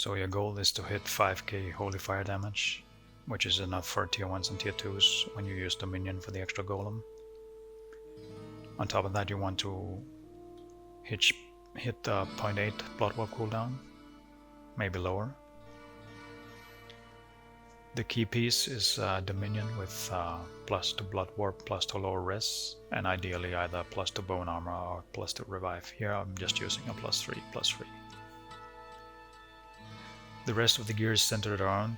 So your goal is to hit 5k holy fire damage, which is enough for tier 1s and tier 2s when you use Dominion for the extra golem. On top of that, you want to hit 0.8 blood warp cooldown, maybe lower. The key piece is Dominion with plus to blood warp, plus to lower res, and ideally either plus to bone armor or plus to revive. Here I'm just using a +3/+3. The rest of the gear is centered around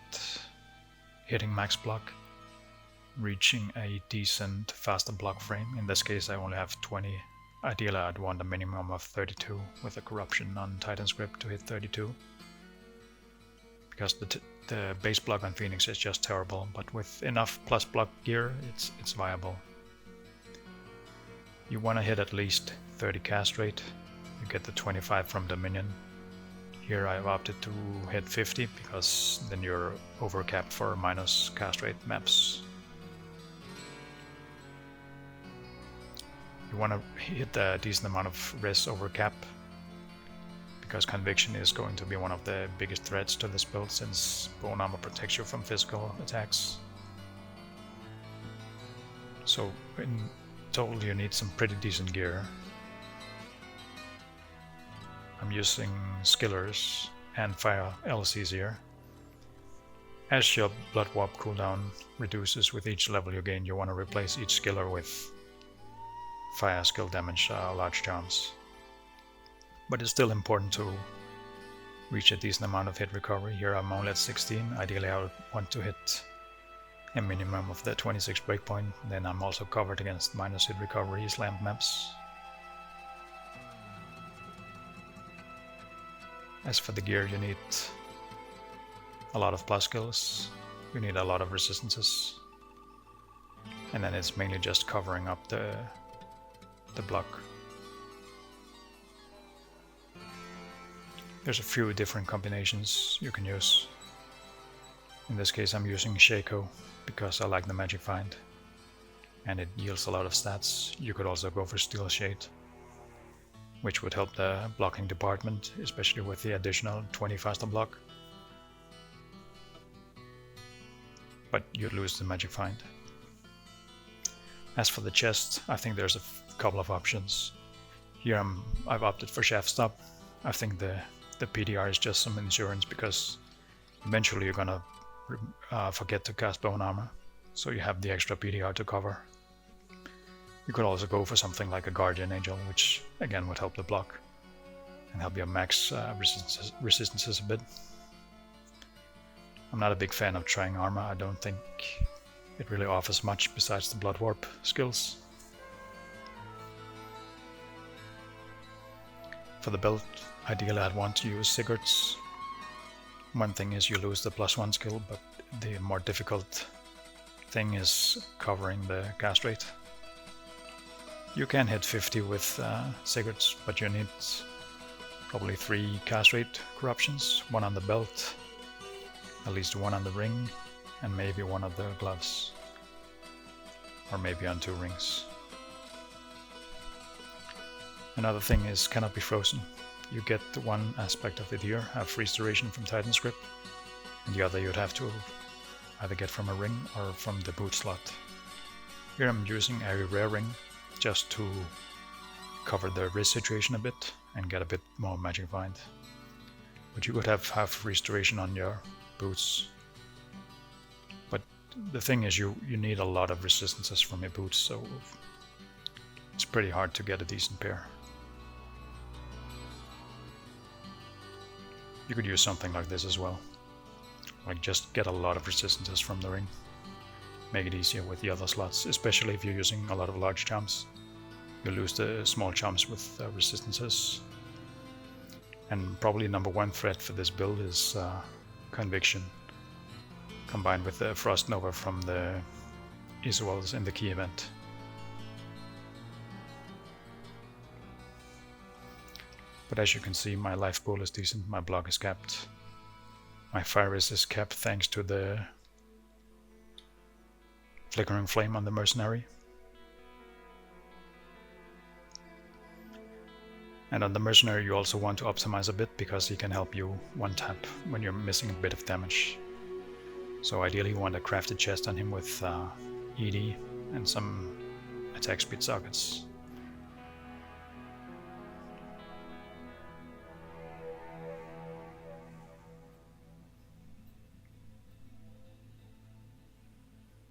hitting max block, reaching a decent faster block frame. In this case I only have 20. Ideally I'd want a minimum of 32 with a corruption on Titan's Grip to hit 32. Because the base block on Phoenix is just terrible, but with enough plus block gear it's viable. You want to hit at least 30 cast rate. You get the 25 from Dominion. Here I've opted to hit 50 because then you're overcapped for minus cast rate maps. You want to hit a decent amount of res over cap, because Conviction is going to be one of the biggest threats to this build since bone armor protects you from physical attacks. So in total you need some pretty decent gear. I'm using Skillers and Fire LCs here. As your blood warp cooldown reduces with each level you gain, you want to replace each skiller with fire skill damage large charms. But it's still important to reach a decent amount of hit recovery. Here I'm only at 16. Ideally I would want to hit a minimum of the 26 breakpoint. Then I'm also covered against minus hit recovery slam maps. As for the gear, you need a lot of plus skills. You need a lot of resistances. And then it's mainly just covering up the block. There's a few different combinations you can use. In this case I'm using Shaco because I like the Magic Find and it yields a lot of stats. You could also go for Steel Shade, which would help the blocking department, especially with the additional 20 faster block. But you'd lose the Magic Find. As for the chest, I think there's a couple of options. Here I've opted for Shaft Stop. I think the PDR is just some insurance because eventually you're gonna forget to cast bone armor, so you have the extra PDR to cover. You could also go for something like a Guardian Angel, which again would help the block and help your max resistances a bit. I'm not a big fan of trying armor. I don't think it really offers much besides the blood warp skills. For the build, ideally I'd want to use Sigurds. One thing is you lose the +1 skill, but the more difficult thing is covering the cast rate. You can hit 50 with Sigurds, but you need probably 3 cast rate corruptions, 1 on the belt, at least 1 on the ring, and maybe 1 on the gloves, or maybe on 2 rings. Another thing is cannot be frozen. You get one aspect of it here, have freeze duration from Titan's Grip, and the other you'd have to either get from a ring or from the boot slot. Here I'm using a rare ring just to cover the wrist situation a bit and get a bit more Magic Find. But you could have half restoration on your boots. But the thing is you need a lot of resistances from your boots, so it's pretty hard to get a decent pair. You could use something like this as well. Like just get a lot of resistances from the ring. Make it easier with the other slots, especially if you're using a lot of large jumps. You lose the small jumps with resistances. And probably number 1 threat for this build is Conviction, combined with the Frost Nova from the Isuels in the key event. But as you can see, my life pool is decent, my block is capped. My fire resist is capped thanks to the Flickering Flame on the Mercenary. And on the mercenary you also want to optimize a bit, because he can help you one tap when you're missing a bit of damage. So ideally you want a crafted chest on him with ED and some attack speed sockets.